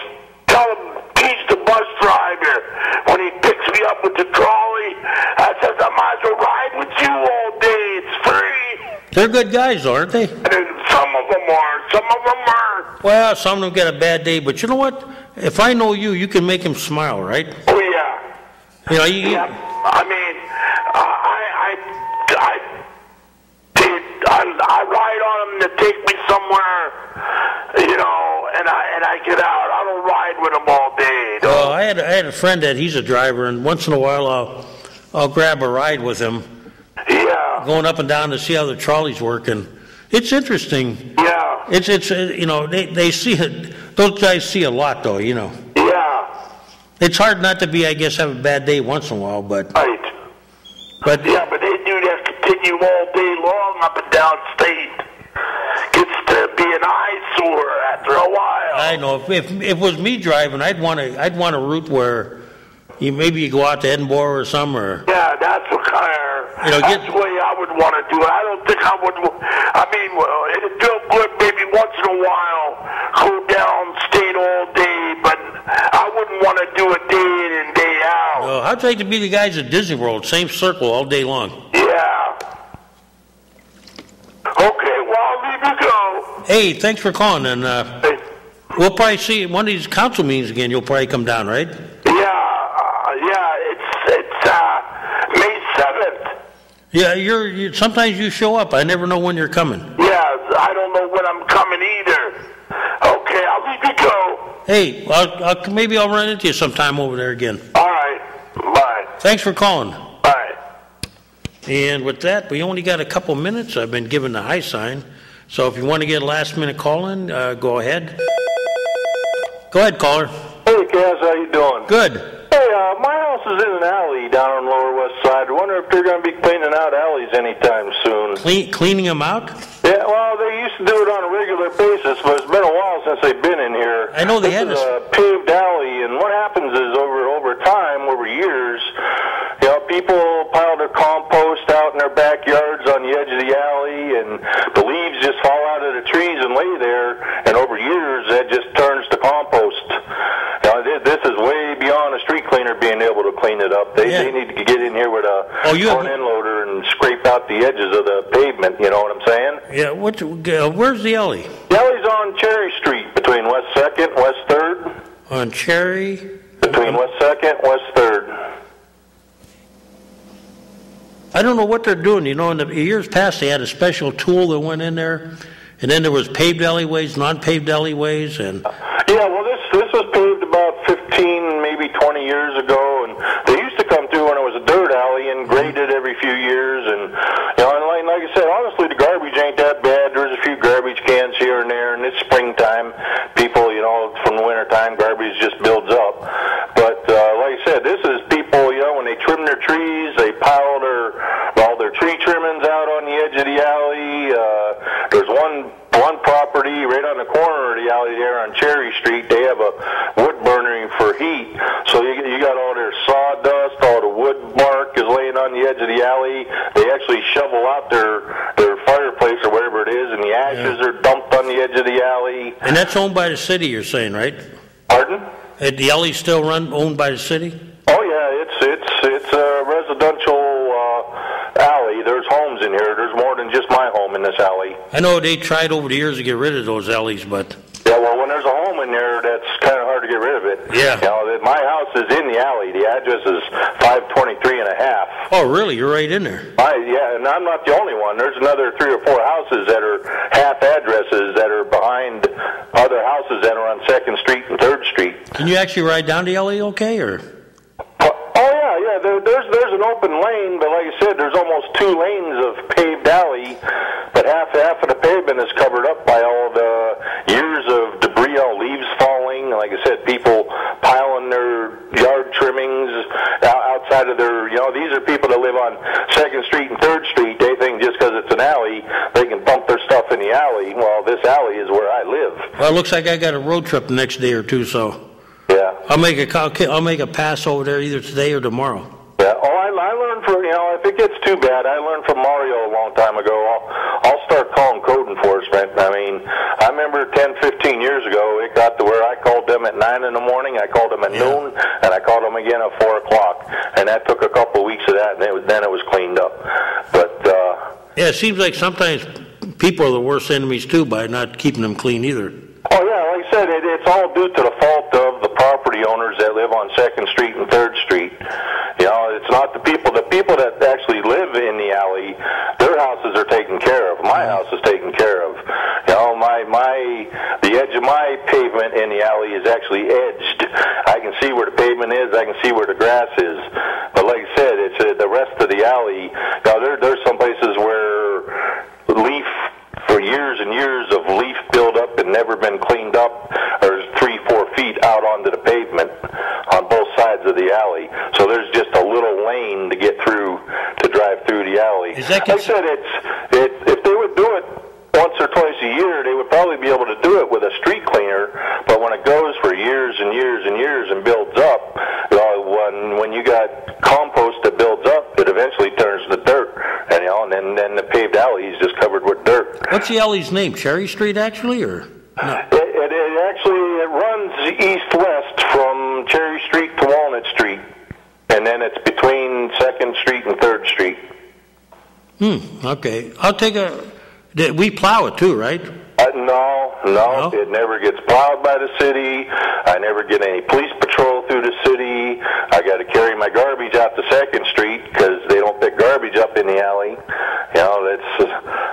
teach the bus driver when he picks me up with the trolley. I says I might as well ride with you all day. It's free. They're good guys, aren't they? And some of them are. Some of them are. Well, some of them get a bad day, but you know what? If I know you, you can make them smile, right? Oh yeah. Yeah. I mean, I ride on them to take me somewhere, and I get out. I don't ride with them all day. Well, I had a friend that he's a driver, and once in a while I'll grab a ride with him. Yeah. Going up and down to see how the trolleys work, and it's interesting. Yeah. It's they see it. Those guys see a lot, though. Yeah. It's hard not to be, I guess, have a bad day once in a while, but. Right. But yeah, but they do that continue all day long up and down state. Gets to be an eyesore after a while. I know. If it was me driving, I'd want a route where maybe you go out to Edinburgh or something, or Yeah, that's what kind of. That's the way I would want to do it. I don't think I would. I mean, it'd feel good maybe once in a while, go down, stay all day, but I wouldn't want to do it day in and day out. No, how'd you like to be the guys at Disney World? Same circle all day long. Yeah. Okay, well, I'll leave you go. Hey, thanks for calling, and we'll probably see at one of these council meetings again. You'll probably come down, right? It's May 7th. Yeah, you're. Sometimes you show up. I never know when you're coming. Yeah, I don't know when I'm coming either. Okay, I'll leave you go. Hey, maybe I'll run into you sometime over there again. All right, bye. Thanks for calling. Bye. And with that, we only got a couple minutes. I've been given the high sign. So if you want to get a last-minute call in, go ahead. Go ahead, caller. Hey, Kaz, how you doing? Good. Hey, my house is in an alley down on Lower West Side. I wonder if they're going to be cleaning out alleys anytime soon. Cleaning them out? Yeah, well, they used to do it on a regular basis, but it's been a while since they've been in here. I know they had this. This is a paved alley, and what happens is over time, over years, people pile their compost out in their backyards on the edge of the alley, and the leaves just fall out of the trees and lay there, and over years, that just turns to compost. This is way beyond a street cleaner being able to clean it up. They need to get in here with a front end loader and scrape out the edges of the pavement, you know what I'm saying? Yeah, where's the alley? The alley's on Cherry Street between West 2nd and West 3rd. On Cherry? Between West 2nd and West 3rd. I don't know what they're doing. In the years past, they had a special tool that went in there, and then there was paved alleyways, non-paved alleyways, and... Yeah, well, this was paved about 15, maybe 20 years ago, and they used to come through when it was a dirt alley and grade it every few years, and, and like I said, honestly, the garbage ain't that bad. There's a few garbage cans here and there, and it's springtime. People, from the wintertime, garbage just builds up. But, like I said, this is people, when they trim their trees, they pile all their tree trimmings out on the edge of the alley. There's one property right on the corner of the alley there on Cherry Street. They have a wood burner for heat, so you got all their sawdust, all the wood bark is laying on the edge of the alley. They actually shovel out their fireplace or whatever it is, and the ashes are dumped on the edge of the alley. And that's owned by the city, you're saying, right? Pardon? The alley's still owned by the city? Oh yeah, it's a residential alley. There's homes in here. There's more than just my home in this alley. I know they tried over the years to get rid of those alleys, but... Yeah, well, when there's a home in there, that's kind of hard to get rid of it. Yeah. My house is in the alley. The address is 523 and a half. Oh, really? You're right in there? Yeah, and I'm not the only one. There's another 3 or 4 houses that are half addresses that are behind other houses that are on 2nd Street and 3rd Street. Can you actually ride down the alley okay, or...? Yeah, there's an open lane, but like I said, there's almost 2 lanes of paved alley, but half of the pavement is covered up by all the years of debris, all leaves falling. Like I said, people piling their yard trimmings outside of their, these are people that live on 2nd Street and 3rd Street. They think just because it's an alley, they can dump their stuff in the alley. Well, this alley is where I live. Well, it looks like I got a road trip the next day or two, so... Yeah. I'll make a pass over there either today or tomorrow. Yeah. Oh, I learned from, if it gets too bad, I learned from Mario a long time ago. I'll start calling code enforcement. I mean, I remember 10, 15 years ago, it got to where I called them at 9 in the morning, I called them at noon, and I called them again at 4 o'clock. And that took a couple of weeks of that, and then it was cleaned up. But, yeah, it seems like sometimes people are the worst enemies, too, by not keeping them clean either. Oh, yeah, like I said, it's all due to the fault of the property owners that live on 2nd Street and 3rd Street. It's not the people that actually live in the alley, their houses are taken care of. My house is taken care of. The edge of my pavement in the alley is actually edged. I can see where the pavement is, I can see where the grass is. But like I said, it's the rest of the alley. There's some places where leaf, for years and years of leaf buildup and never been cleaned up, or 3-4 feet out onto the pavement on both sides of the alley. So there's just a little lane to get through, to drive through the alley. Like I said, if they would do it once or twice a year, they would probably be able to do it with a street cleaner. But when it goes for years and years and years and builds up, when What's the alley's name? Cherry Street, actually, or no? It runs east-west from Cherry Street to Walnut Street, and then it's between 2nd Street and 3rd Street. Okay. I'll take we plow it too, right? No, it never gets plowed by the city. I never get any police patrol through the city. I got to carry my garbage out to 2nd Street because they don't pick garbage up in the alley. You know,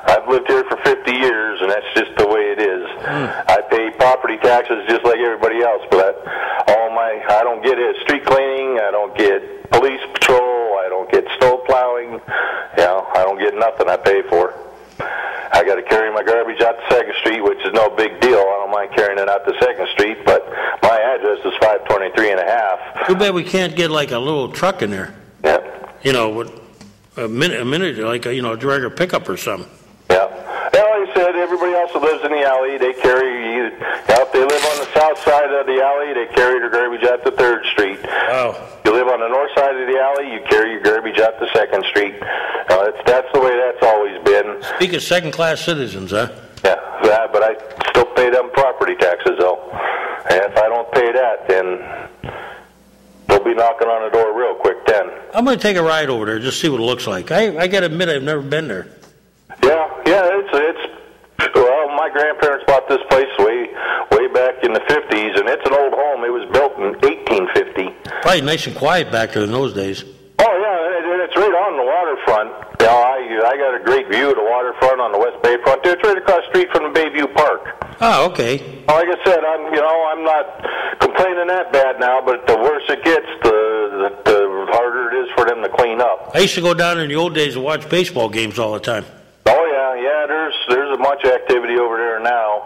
I've lived here for 50 years, and that's just the way it is. I pay property taxes just like everybody else, but I don't get street cleaning. I don't get police patrol. I don't get snow plowing. You know, I don't get nothing I pay for. I got to carry my garbage out to 2nd Street, which is no big deal. I don't mind carrying it out to 2nd Street, but my address is 523 and a half. Too bad we can't get like a little truck in there. Yeah. You know, with a minute, like a regular pickup or something. Yeah. Like I said, everybody else that lives in the alley, they carry. If they live on the south side of the alley, they carry their garbage out to 3rd Street. Wow. If you live on the north side of the alley, you carry your garbage out to 2nd Street. That's the way that's always been. Speak of second-class citizens, huh? Yeah, but I still pay them property taxes, though. And if I don't pay that, then they'll be knocking on the door real quick then. I'm going to take a ride over there, just see what it looks like. I got to admit, I've never been there. Well, my grandparents bought this place way back in the 50s, and it's an old home. It was built in 1850. Probably nice and quiet back there in those days. Oh, yeah, and it's right on the waterfront. You know, I got a great view of the waterfront on the West Bay front. It's right across the street from the Bayview Park. Oh, okay. Like I said, I'm not complaining that bad now, but the worse it gets, the harder it is for them to clean up. I used to go down in the old days and watch baseball games all the time. Oh yeah. There's a bunch of activity over there now,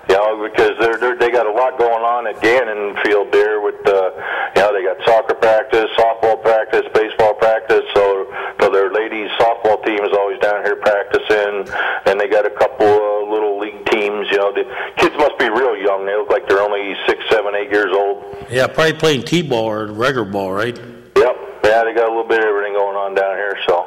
you know, because they got a lot going on at Gannon Field there with they got soccer practice, softball practice, baseball practice. So their ladies softball team is always down here practicing, and they got a couple of little league teams. You know, the kids must be real young. They look like they're only 6, 7, 8 years old. Yeah, probably playing t-ball or regular ball, right? Yep. Yeah, they got a little bit of everything going on down here. So.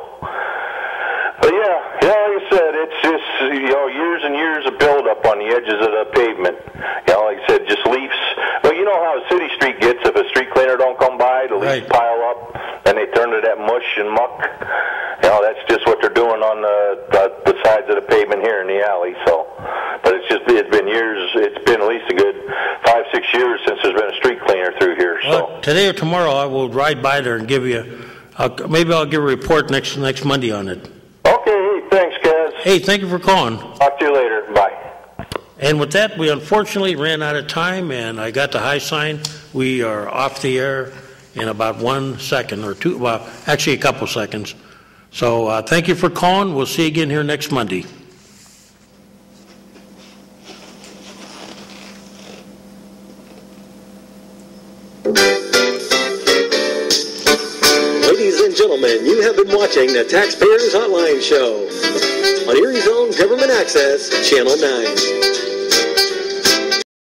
But yeah, like I said, it's just, years and years of buildup on the edges of the pavement. Like I said, just leaves. Well, you know how a city street gets if a street cleaner don't come by, the leaves pile up, and they turn to that mush and muck. That's just what they're doing on the sides of the pavement here in the alley. So, but it's been years. It's been at least a good 5, 6 years since there's been a street cleaner through here. Well, today or tomorrow, I will ride by there and give you. Maybe I'll give a report next Monday on it. Okay, thanks, Kaz. Hey, thank you for calling. Talk to you later. Bye. And with that, we unfortunately ran out of time, and I got the high sign. We are off the air in about 1 second or two, well, actually a couple seconds. So thank you for calling. We'll see you again here next Monday. Ladies and gentlemen, you have been watching the Taxpayers Hotline Show on Erie's own Government Access, Channel 9.